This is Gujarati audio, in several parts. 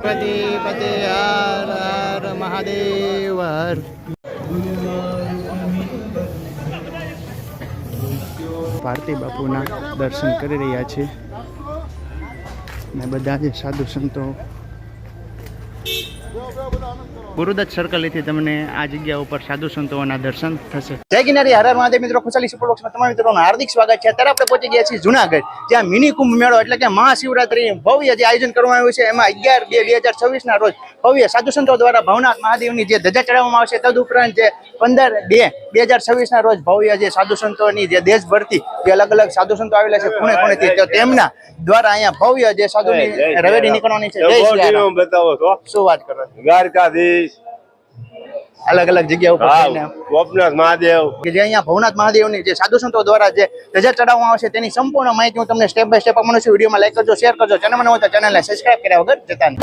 ગણપતિ પતે હર હર મહાદેવ હર. ભારતી બાપુના દર્શન કરી રહ્યા છે ને બધા જ સાધુ સંતો. ગુરુદત્ત સર્કલથી તમને આ જગ્યા ઉપર સાધુ સંતોના દર્શન થશે. જય ગિરનારી, હર હર મહાદેવ. મિત્રો, ખુશાલી સુપર બોક્સમાં તમામ મિત્રોનું હાર્દિક સ્વાગત છે. અત્યારે આપણે પહોંચી ગયા છીએ જુનાગઢ, જ્યાં મિની કુંભ મેળો એટલે કે મહાશિવરાત્રી ભવ્ય જે આયોજન કરવામાં આવ્યું છે. એમાં 11/2/2026 રોજ ભવ્ય સાધુ સંતો દ્વારા ભવનાથ મહાદેવની જે ધજા ચડાવવામાં આવશે. તદુપરાંત જે 15/2/2026 રોજ ભવ્ય જે સાધુ સંતોની જે દેશભરથી જે અલગ અલગ સાધુ સંતો આવેલા છે ખૂણે ખૂણેથી, તો તેમના દ્વારા અહીંયા ભવ્ય જે સાધુની રવેડી નીકળવાની છે. જય શ્રી રામ. બતાવો તો શું વાત કરો, દ્વારકાધીશ અલગ અલગ જગ્યા ઉપર ગોપનાથ મહાદેવ કે જે અહીંયા ભવનાથ મહાદેવની જે સાધુ સંતો દ્વારા જે ધજા ચડાવવામાં આવશે તેની સંપૂર્ણ માહિતી હું તમને સ્ટેપ બાય સ્ટેપ આપવાનો છું. વિડીયોમાં લાઈક કરજો, શેર કરજો, ચેનલમાં નવા તો ચેનલને સબસ્ક્રાઇબ કર્યા વગર જતા નહીં.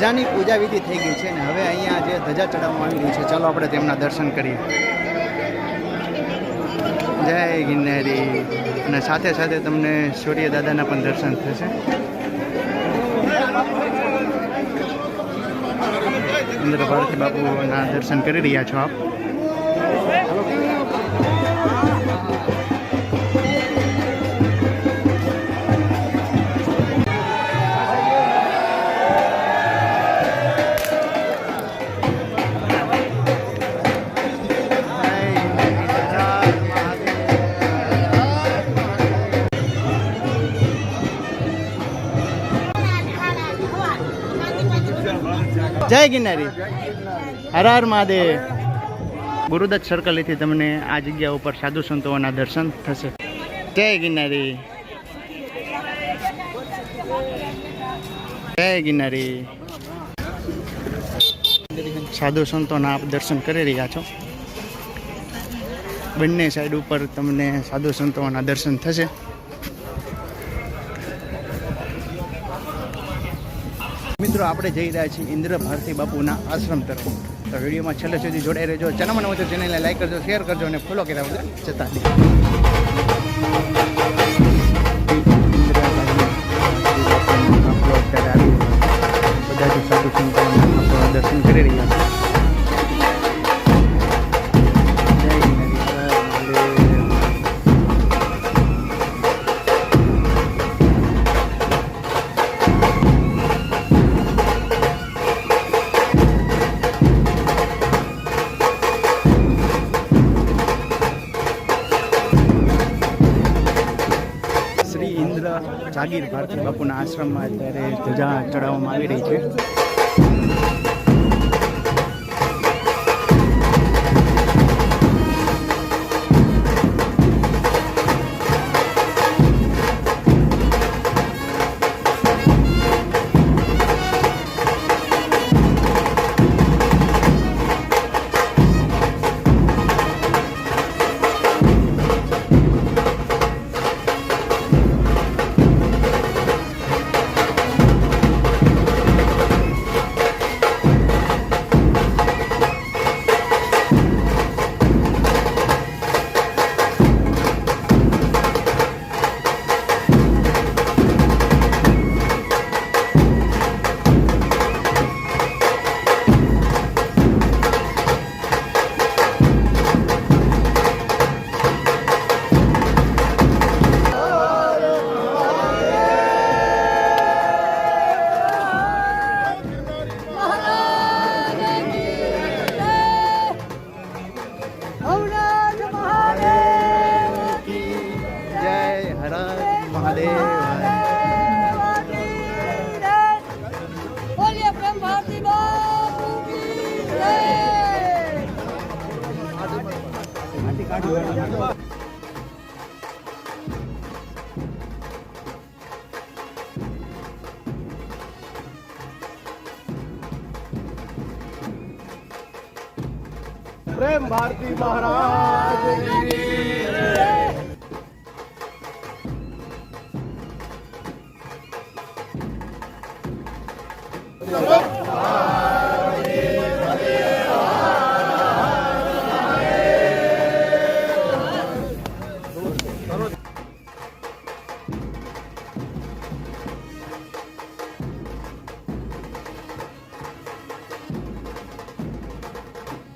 ધજાની પૂજા વિધિ થઈ ગઈ છે ને હવે અહીંયા જે ધજા ચડાવવામાં આવી રહી છે, ચાલો આપણે તેમના દર્શન કરીએ. જય ગિરનારી. અને સાથે સાથે તમને સૂર્ય દાદાના પણ દર્શન થશે. ઇન્દ્ર ભારતી બાપુના દર્શન કરી રહ્યા છો આપ. જય ગિરનારી, હર હર મહાદેવ. ગુરુદત્ત સર્કલથી તમને આ જગ્યા ઉપર સાધુ સંતોના દર્શન થશે. જય ગિરનારી, જય ગિરનારી. સાધુ સંતોના આપ દર્શન કરી રહ્યા છો. બંને સાઈડ ઉપર તમને સાધુ સંતોના દર્શન થશે. મિત્રો, આપણે જઈ રહ્યા છીએ ઇન્દ્ર ભારતી બાપુના આશ્રમ તરફ. તો વિડીયોમાં છેલ્લે સુધી જોડાઈ રહેજો. ચેનલમાં નવો તો ચેનલને લાઈક કરજો, શેર કરજો અને ફોલો કર્યા વગર જતા નહીં. બધા જ સાધુ સંતોના દર્શન કરી રહ્યા છે. જાગીર ભારતી બાપુના આશ્રમમાં અત્યારે ધજા ચડાવવામાં આવી રહી છે. प्रेम भारती महाराज की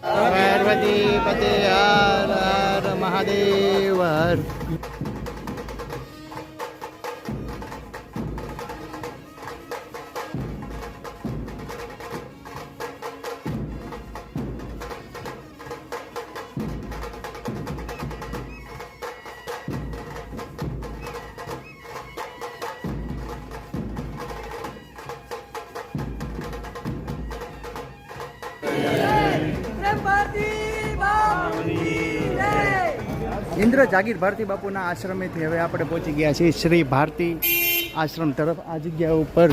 पार्वती पते हर हर महादेव हर. ઇન્દ્ર જાગીર ભારતી બાપુના આશ્રમેથી હવે આપણે પહોંચી ગયા છીએ શ્રી ભારતી આશ્રમ તરફ. આ જગ્યા ઉપર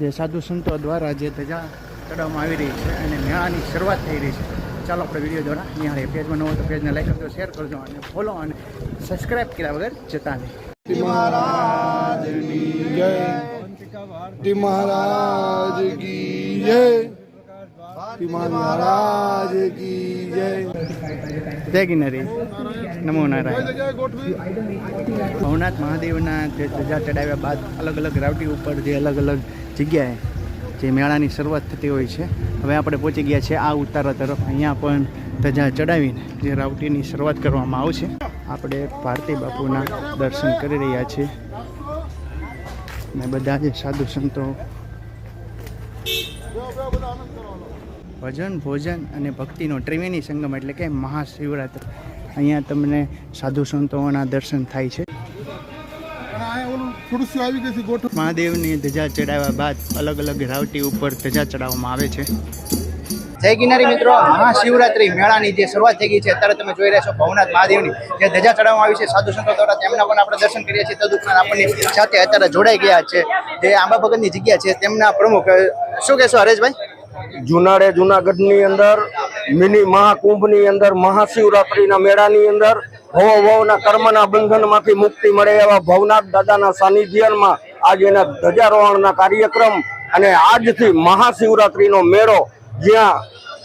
જે સાધુ સંતો દ્વારા જે ધજા ચડાવવામાં આવી રહી છે અને મેળાની શરૂઆત થઈ રહી છે. ચાલો આપણે વિડીયો દ્વારા નિહાળીએ. પેજમાં ન હોય તો પેજને લાઈક કરજો, શેર કરજો અને ફોલો અને સબસ્ક્રાઈબ કર્યા વગર જતા નહીં. महाराज की जय महाराज की जय महाराज की जय જય ગિરનારી. નમો નારાયણ. ભવનાથ મહાદેવના જે ધજા ચડાવ્યા બાદ અલગ અલગ રાવટી ઉપર જે અલગ અલગ જગ્યાએ જે મેળાની શરૂઆત થતી હોય છે, હવે આપણે પહોંચી ગયા છીએ આ ઉતારા તરફ. અહીંયા પણ ધજા ચડાવીને જે રાવટીની શરૂઆત કરવામાં આવશે. આપણે ભારતી બાપુના દર્શન કરી રહ્યા છીએ અને બધા જે સાધુ સંતો ભજન, ભોજન અને ભક્તિનો ત્રિવેણી સંગમ એટલે કે મહાશિવરાત્રિ. અહીંયા તમને સાધુ સંતોના દર્શન થાય છે. મહાદેવની ધજા ચડાવ્યા બાદ અલગ અલગ રાવટી ઉપર ધજા ચડાવવામાં આવે છે. જય ગિરનારી મિત્રો, મહાશિવરાત્રિ મેળાની જે શરૂઆત થઈ ગઈ છે, અત્યારે તમે જોઈ રહ્યા છો ભવનાથ મહાદેવની જે ધજા ચડાવવામાં આવી છે સાધુ સંતો દ્વારા, તેમના પણ આપણે દર્શન કરીએ છીએ. તદુપરાંત આપણની સાથે અત્યારે જોડાઈ ગયા છે જે આંબા ભગતની જગ્યા છે તેમના પ્રમુખ. શું કહેશો હરેશભાઈ? જુનાડે જુનાગઢની અંદર મિની મહાકુંભની અંદર મહાશિવરાત્રિના મેળાની અંદર ભવના કર્મના બંધનમાંથી મુક્તિ મળે એવા ભવનાથ દાદાના સાનિધ્યમાં આજે એના ધ્વજારોહણના કાર્યક્રમ અને આજથી મહાશિવરાત્રિનો મેળો જ્યાં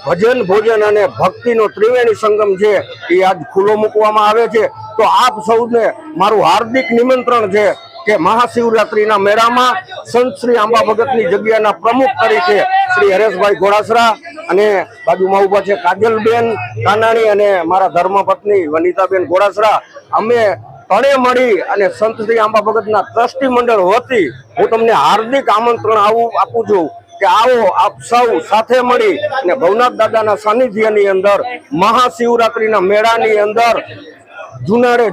ભજન, ભોજન અને ભક્તિનો ત્રિવેણી સંગમ છે એ આજ ખુલ્લો મૂકવામાં આવે છે. તો આપ સૌને મારું હાર્દિક નિમંત્રણ છે કે મહાશિવરાત્રિના મેળામાં સંત શ્રી આંબા ભગતની જગ્યાના પ્રમુખ તરીકે શ્રી હરેશભાઈ ઘોડાસરા અને બાજુમાં ઉભા છે કાજલબેન કાનાણી અને મારા ધર્મપત્ની વનિતાબેન ઘોડાસરા, અમે તણે મળી અને સંત શ્રી આંબા ભગતના ટ્રસ્ટી મંડળ વતી હું તમને હાર્દિક આમંત્રણ આપું છું કે આવો આપ સૌ સાથે મળી અને ભવનાથ દાદાના સાનિધ્યની અંદર મહાશિવરાત્રિના મેળાની અંદર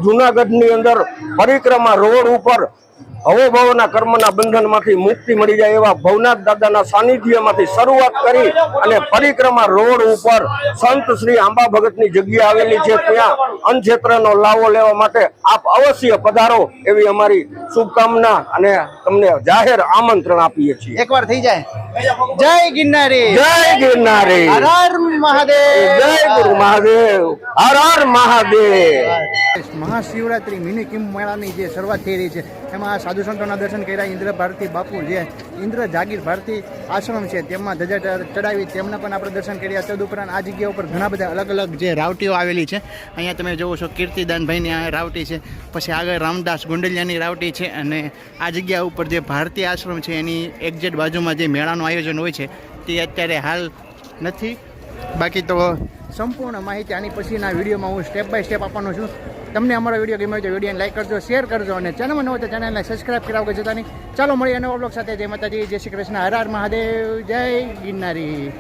જુનાગઢની અંદર પરિક્રમા રોડ ઉપર ભવોભવના કર્મના બંધનમાંથી મુક્તિ મળી જાય એવા ભવનાથ દાદાના સાનિધ્યમાંથી શરૂઆત કરી અને પરિક્રમા રોડ ઉપર સંત શ્રી આંબા ભગતની જગ્યા આવેલી છે, ત્યાં અન્નક્ષેત્રનો લાવો લેવા માટે આપ અવશ્ય પધારો એવી અમારી શુભકામના અને તમને જાહેર આમંત્રણ આપીએ છીએ. એકવાર થઈ જાય. જય ગિરનારી, જય ગિરનારી, હર હર મહાદેવ, જય ગુરુ મહાદેવ, હર હર મહાદેવ. મહાશિવરાત્રી મિની કુંભ મેળાની જે શરૂઆત થઈ રહી છે એમાં સાધુ સંતોના દર્શન કર્યા. ઇન્દ્ર ભારતી બાપુ જે ઇન્દ્ર જાગીર ભારતી આશ્રમ છે તેમાં ધજા ચડાવી તેમના પણ આપણે દર્શન કર્યા. તદુપરાંત આ જગ્યા ઉપર ઘણા બધા અલગ અલગ જે રાવટીઓ આવેલી છે. અહીંયા તમે જોવો છો કીર્તિદાનભાઈની આ રાવટી છે, પછી આગળ રામદાસ ગુંડલિયાની રાવટી છે, અને આ જગ્યા ઉપર જે ભારતીય આશ્રમ છે એની એક્ઝેક્ટ બાજુમાં જે મેળાનું આયોજન હોય છે તે અત્યારે હાલ નથી. બાકી તો સંપૂર્ણ માહિતી આની પછીના વિડીયોમાં હું સ્ટેપ બાય સ્ટેપ આપવાનો છું. તમને અમારો વિડીયો ગમ્યો તો વિડીયોને લાઈક કરજો, શેર કરજો, અને ચેનલમાં ન હોય તો ચેનલને સબસ્ક્રાઈબ કરાવવા જતા નહીં. ચાલો મળીએ નવા બ્લોગ સાથે. જય માતાજી, જય શ્રી કૃષ્ણ, હર હર મહાદેવ, જય ગિરનારી.